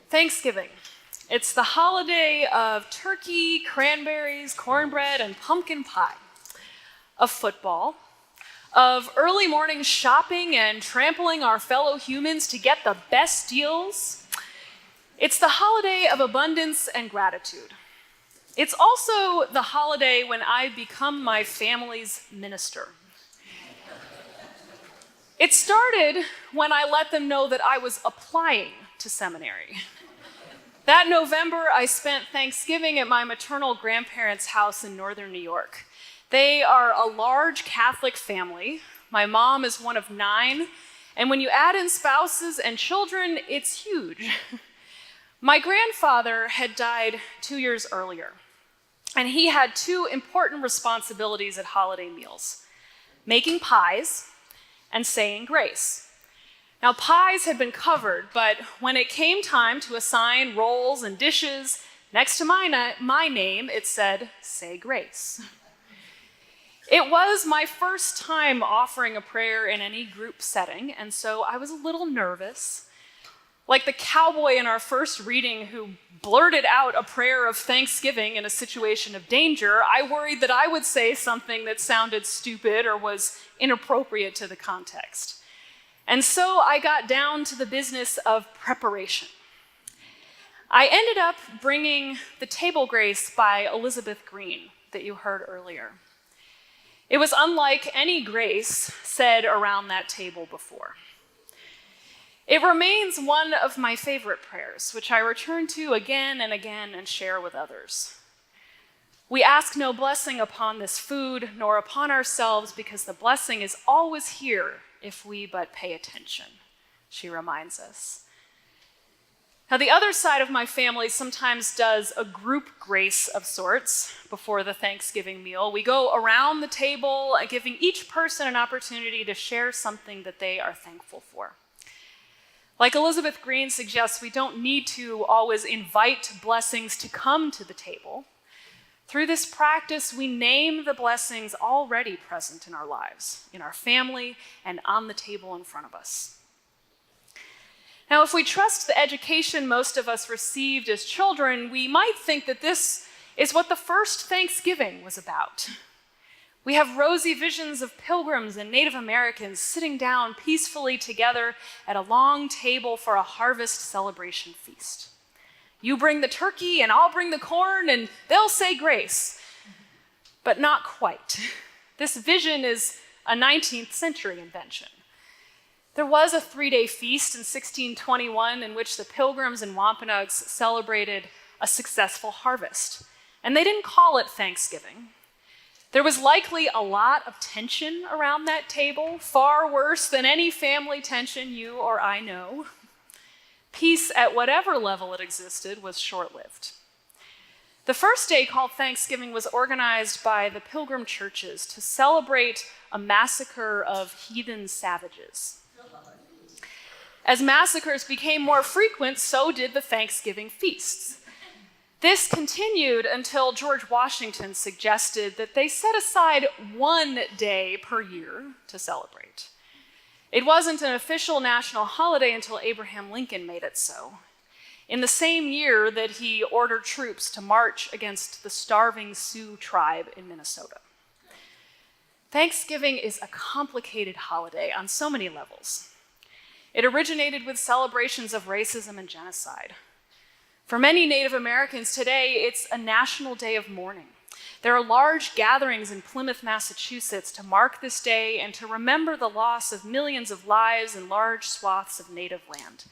Thanksgiving. It's the holiday of turkey, cranberries, cornbread, and pumpkin pie, of football, of early morning shopping and trampling our fellow humans to get the best deals. It's the holiday of abundance and gratitude. It's also the holiday when I become my family's minister. It started when I let them know that I was applying to seminary. That November, I spent Thanksgiving at my maternal grandparents' house in northern New York. They are a large Catholic family. My mom is one of 9, and when you add in spouses and children, it's huge. My grandfather had died 2 years earlier, and he had 2 important responsibilities at holiday meals: making pies and saying grace. Now, pies had been covered, but when it came time to assign roles and dishes, next to my name, it said, "Say grace." It was my first time offering a prayer in any group setting, and so I was a little nervous. Like the cowboy in our first reading who blurted out a prayer of thanksgiving in a situation of danger, I worried that I would say something that sounded stupid or was inappropriate to the context. And so I got down to the business of preparation. I ended up bringing The Table Grace by Elizabeth Green that you heard earlier. It was unlike any grace said around that table before. It remains one of my favorite prayers, which I return to again and again and share with others. We ask no blessing upon this food, nor upon ourselves, because the blessing is always here if we but pay attention, she reminds us. Now, the other side of my family sometimes does a group grace of sorts before the Thanksgiving meal. We go around the table, giving each person an opportunity to share something that they are thankful for. Like Elizabeth Green suggests, we don't need to always invite blessings to come to the table. Through this practice, we name the blessings already present in our lives, in our family, and on the table in front of us. Now, if we trust the education most of us received as children, we might think that this is what the first Thanksgiving was about. We have rosy visions of pilgrims and Native Americans sitting down peacefully together at a long table for a harvest celebration feast. You bring the turkey and I'll bring the corn and they'll say grace. But not quite. This vision is a 19th century invention. There was a 3-day feast in 1621 in which the Pilgrims and Wampanoags celebrated a successful harvest. And they didn't call it Thanksgiving. There was likely a lot of tension around that table, far worse than any family tension you or I know. Peace, at whatever level it existed, was short-lived. The first day, called Thanksgiving, was organized by the Pilgrim churches to celebrate a massacre of heathen savages. As massacres became more frequent, so did the Thanksgiving feasts. This continued until George Washington suggested that they set aside 1 day per year to celebrate. It wasn't an official national holiday until Abraham Lincoln made it so, in the same year that he ordered troops to march against the starving Sioux tribe in Minnesota. Thanksgiving is a complicated holiday on so many levels. It originated with celebrations of racism and genocide. For many Native Americans today, it's a national day of mourning. There are large gatherings in Plymouth, Massachusetts to mark this day and to remember the loss of millions of lives and large swaths of native land.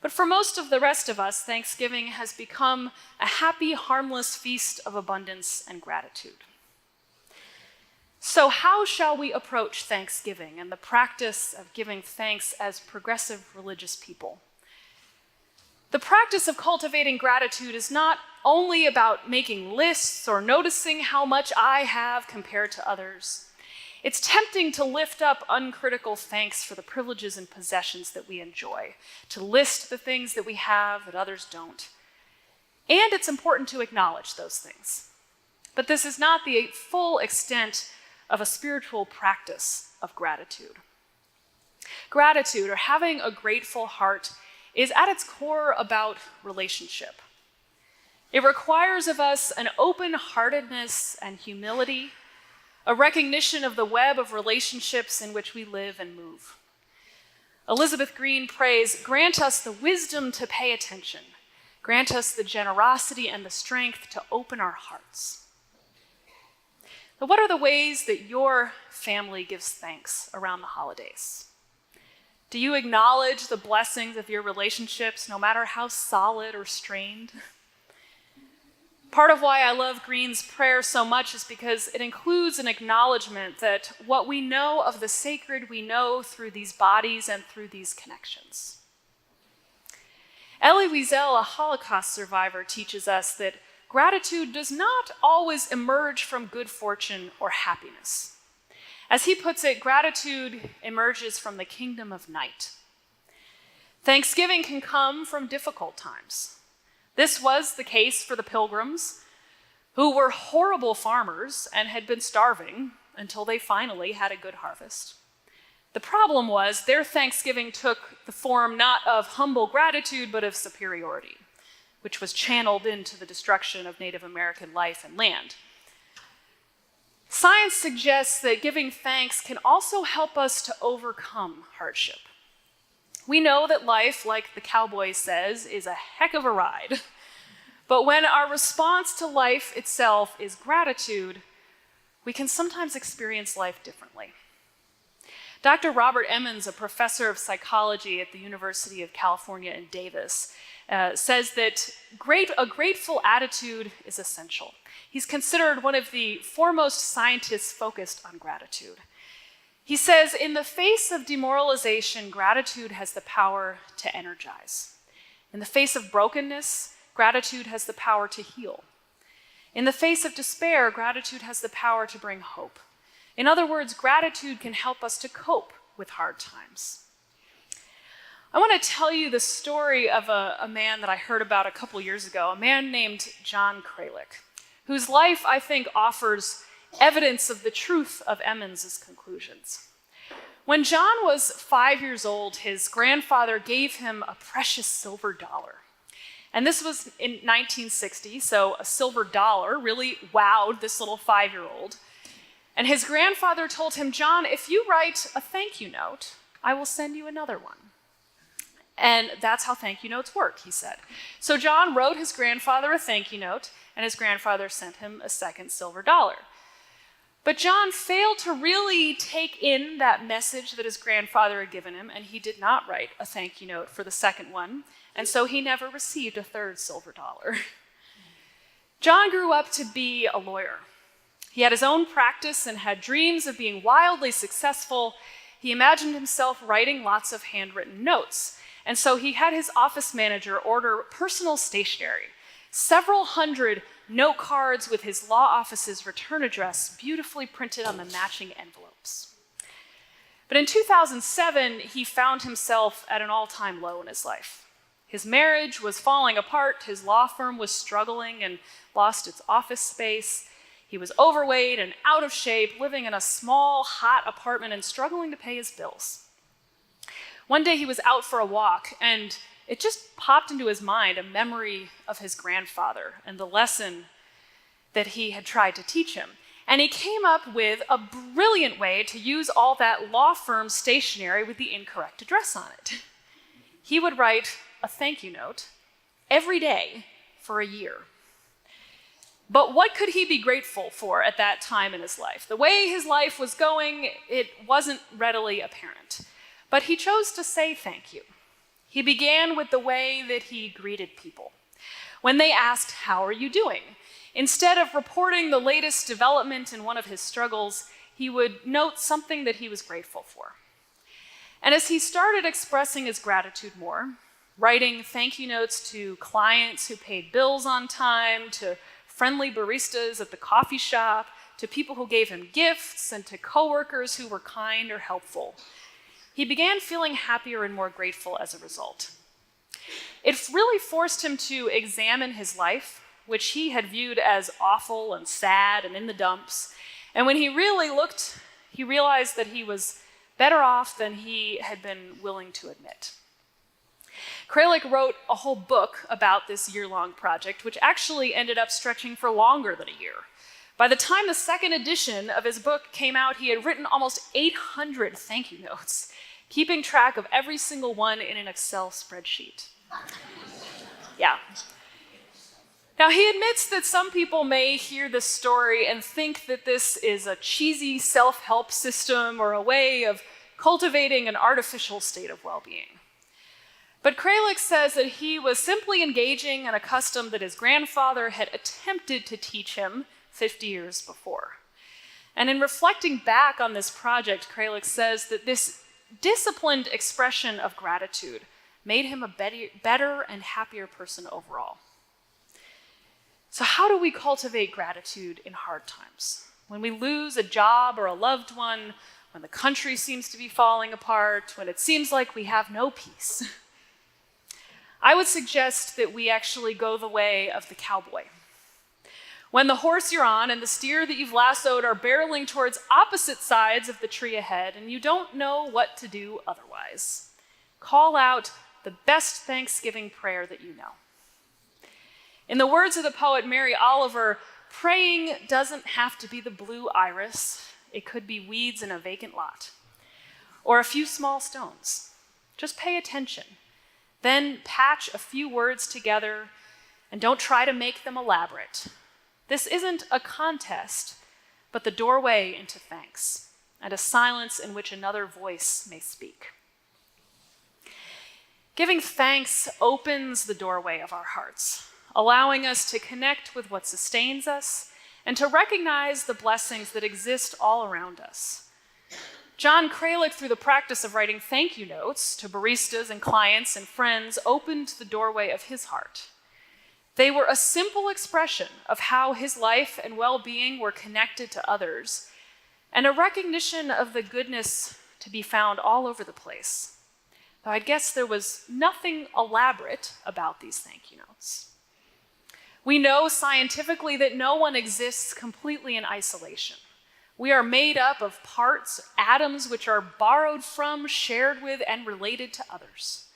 But for most of the rest of us, Thanksgiving has become a happy, harmless feast of abundance and gratitude. So how shall we approach Thanksgiving and the practice of giving thanks as progressive religious people? The practice of cultivating gratitude is not only about making lists or noticing how much I have compared to others. It's tempting to lift up uncritical thanks for the privileges and possessions that we enjoy, to list the things that we have that others don't. And it's important to acknowledge those things. But this is not the full extent of a spiritual practice of gratitude. Gratitude, or having a grateful heart, is at its core about relationship. It requires of us an open-heartedness and humility, a recognition of the web of relationships in which we live and move. Elizabeth Green prays, "Grant us the wisdom to pay attention. Grant us the generosity and the strength to open our hearts." Now, what are the ways that your family gives thanks around the holidays? Do you acknowledge the blessings of your relationships, no matter how solid or strained? Part of why I love Green's prayer so much is because it includes an acknowledgement that what we know of the sacred, we know through these bodies and through these connections. Elie Wiesel, a Holocaust survivor, teaches us that gratitude does not always emerge from good fortune or happiness. As he puts it, gratitude emerges from the kingdom of night. Thanksgiving can come from difficult times. This was the case for the Pilgrims, who were horrible farmers and had been starving until they finally had a good harvest. The problem was their Thanksgiving took the form not of humble gratitude, but of superiority, which was channeled into the destruction of Native American life and land. Science suggests that giving thanks can also help us to overcome hardship. We know that life, like the cowboy says, is a heck of a ride. But when our response to life itself is gratitude, we can sometimes experience life differently. Dr. Robert Emmons, a professor of psychology at the University of California in Davis, says that a grateful attitude is essential. He's considered one of the foremost scientists focused on gratitude. He says, in the face of demoralization, gratitude has the power to energize. In the face of brokenness, gratitude has the power to heal. In the face of despair, gratitude has the power to bring hope. In other words, gratitude can help us to cope with hard times. I want to tell you the story of a man that I heard about a couple years ago, a man named John Kralik, whose life, I think, offers evidence of the truth of Emmons' conclusions. When John was 5 years old, his grandfather gave him a precious silver dollar. And this was in 1960, so a silver dollar really wowed this little 5-year-old. And his grandfather told him, "John, if you write a thank you note, I will send you another one." And that's how thank you notes work, he said. So John wrote his grandfather a thank you note, and his grandfather sent him a second silver dollar. But John failed to really take in that message that his grandfather had given him, and he did not write a thank you note for the second one, and so he never received a third silver dollar. John grew up to be a lawyer. He had his own practice and had dreams of being wildly successful. He imagined himself writing lots of handwritten notes, and so he had his office manager order personal stationery, several hundred note cards with his law office's return address beautifully printed on the matching envelopes. But in 2007, he found himself at an all-time low in his life. His marriage was falling apart, his law firm was struggling and lost its office space. He was overweight and out of shape, living in a small, hot apartment and struggling to pay his bills. One day he was out for a walk, and it just popped into his mind a memory of his grandfather and the lesson that he had tried to teach him. And he came up with a brilliant way to use all that law firm stationery with the incorrect address on it. He would write a thank you note every day for a year. But what could he be grateful for at that time in his life? The way his life was going, it wasn't readily apparent. But he chose to say thank you. He began with the way that he greeted people. When they asked, "How are you doing?" instead of reporting the latest development in one of his struggles, he would note something that he was grateful for. And as he started expressing his gratitude more, writing thank you notes to clients who paid bills on time, to friendly baristas at the coffee shop, to people who gave him gifts, and to coworkers who were kind or helpful, he began feeling happier and more grateful as a result. It really forced him to examine his life, which he had viewed as awful and sad and in the dumps. And when he really looked, he realized that he was better off than he had been willing to admit. Kralik wrote a whole book about this year-long project, which actually ended up stretching for longer than a year. By the time the second edition of his book came out, he had written almost 800 thank you notes, keeping track of every single one in an Excel spreadsheet. Yeah. Now, he admits that some people may hear this story and think that this is a cheesy self-help system or a way of cultivating an artificial state of well-being. But Kralik says that he was simply engaging in a custom that his grandfather had attempted to teach him 50 years before. And in reflecting back on this project, Kralik says that this disciplined expression of gratitude made him a better and happier person overall. So how do we cultivate gratitude in hard times? When we lose a job or a loved one, when the country seems to be falling apart, when it seems like we have no peace? I would suggest that we actually go the way of the cowboy. When the horse you're on and the steer that you've lassoed are barreling towards opposite sides of the tree ahead and you don't know what to do otherwise, call out the best Thanksgiving prayer that you know. In the words of the poet Mary Oliver, praying doesn't have to be the blue iris. It could be weeds in a vacant lot, or a few small stones. Just pay attention. Then patch a few words together and don't try to make them elaborate. This isn't a contest, but the doorway into thanks and a silence in which another voice may speak. Giving thanks opens the doorway of our hearts, allowing us to connect with what sustains us and to recognize the blessings that exist all around us. John Kralik, through the practice of writing thank you notes to baristas and clients and friends, opened the doorway of his heart. They were a simple expression of how his life and well-being were connected to others, and a recognition of the goodness to be found all over the place. Though I guess there was nothing elaborate about these thank you notes. We know scientifically that no one exists completely in isolation. We are made up of parts, atoms, which are borrowed from, shared with, and related to others.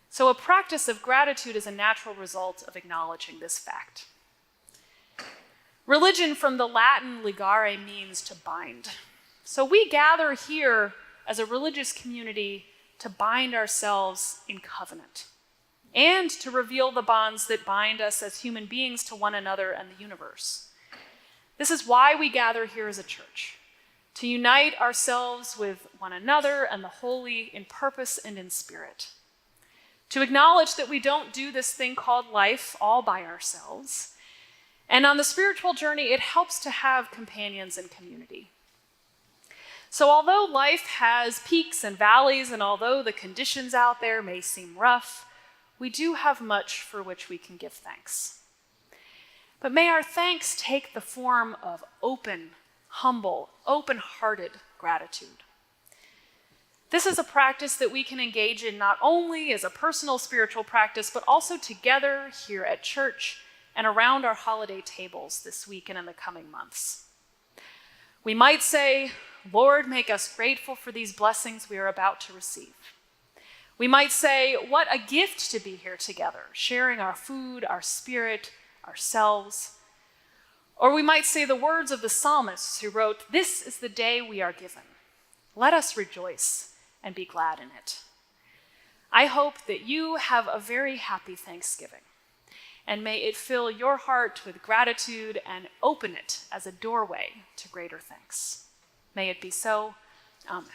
So a practice of gratitude is a natural result of acknowledging this fact. Religion from the Latin ligare means to bind. So we gather here as a religious community to bind ourselves in covenant and to reveal the bonds that bind us as human beings to one another and the universe. This is why we gather here as a church, to unite ourselves with one another and the holy in purpose and in spirit, to acknowledge that we don't do this thing called life all by ourselves. And on the spiritual journey, it helps to have companions and community. So although life has peaks and valleys, and although the conditions out there may seem rough, we do have much for which we can give thanks. But may our thanks take the form of open, humble, open-hearted gratitude. This is a practice that we can engage in not only as a personal spiritual practice, but also together here at church and around our holiday tables this week and in the coming months. We might say, Lord, make us grateful for these blessings we are about to receive. We might say, what a gift to be here together, sharing our food, our spirit, ourselves. Or we might say the words of the psalmists who wrote, "This is the day we are given. Let us rejoice and be glad in it." I hope that you have a very happy Thanksgiving, and may it fill your heart with gratitude and open it as a doorway to greater thanks. May it be so. Amen.